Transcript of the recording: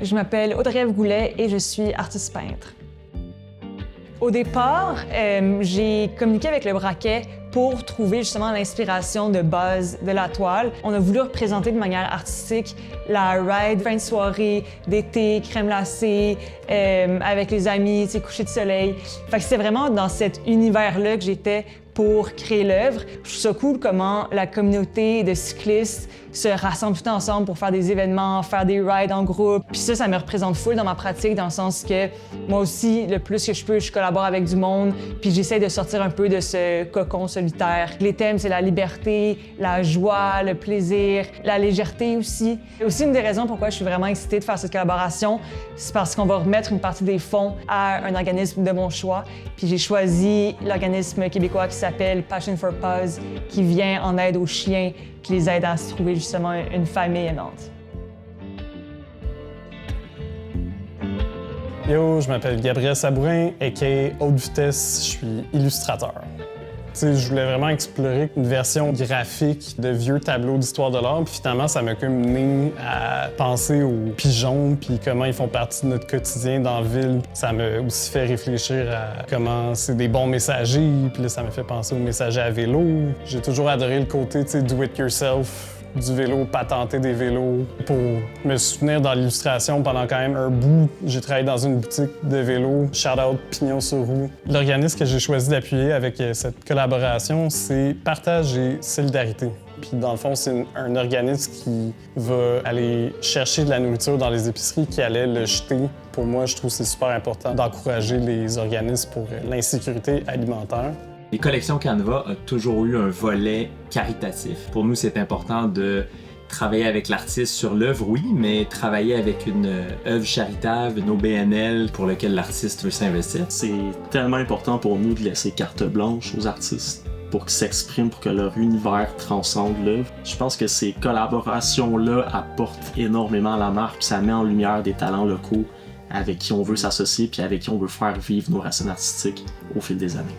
Je m'appelle Audrey-Ève Goulet et je suis artiste peintre. Au départ, j'ai communiqué avec le Braquet pour trouver justement l'inspiration de base de la toile. On a voulu représenter de manière artistique la ride, fin de soirée, d'été, crème glacée, avec les amis, coucher de soleil. Fait que c'était vraiment dans cet univers-là que j'étais pour créer l'œuvre. Je trouve ça cool comment la communauté de cyclistes se rassemble tout ensemble pour faire des événements, faire des rides en groupe. Puis ça me représente full dans ma pratique, dans le sens que moi aussi, le plus que je peux, je collabore avec du monde, puis j'essaie de sortir un peu de ce cocon solitaire. Les thèmes, c'est la liberté, la joie, le plaisir, la légèreté aussi. Et aussi, une des raisons pourquoi je suis vraiment excitée de faire cette collaboration, c'est parce qu'on va remettre une partie des fonds à un organisme de mon choix. Puis j'ai choisi l'organisme québécois qui s'appelle Passion for Paws, qui vient en aide aux chiens, qui les aide à se trouver justement une famille aimante. Yo, je m'appelle Gabriel Sabourin, aka Haute Vitesse, je suis illustrateur. Je voulais vraiment explorer une version graphique de vieux tableaux d'histoire de l'art, puis finalement, ça m'a mené à penser aux pigeons, puis comment ils font partie de notre quotidien dans la ville. Ça m'a aussi fait réfléchir à comment c'est des bons messagers, puis là, ça m'a fait penser aux messagers à vélo. J'ai toujours adoré le côté, do it yourself, du vélo, patenter des vélos. Pour me soutenir dans l'illustration pendant quand même un bout, j'ai travaillé dans une boutique de vélos, shout-out Pignon sur roue. L'organisme que j'ai choisi d'appuyer avec cette collaboration, c'est Partage et Solidarité. Puis dans le fond, c'est un organisme qui va aller chercher de la nourriture dans les épiceries, qui allait le jeter. Pour moi, je trouve que c'est super important d'encourager les organismes pour l'insécurité alimentaire. Les collections Canva ont toujours eu un volet caritatif. Pour nous, c'est important de travailler avec l'artiste sur l'œuvre, oui, mais travailler avec une œuvre charitable, une OBNL pour laquelle l'artiste veut s'investir. C'est tellement important pour nous de laisser carte blanche aux artistes pour qu'ils s'expriment, pour que leur univers transcende l'œuvre. Je pense que ces collaborations-là apportent énormément à la marque, puis ça met en lumière des talents locaux avec qui on veut s'associer, puis avec qui on veut faire vivre nos racines artistiques au fil des années.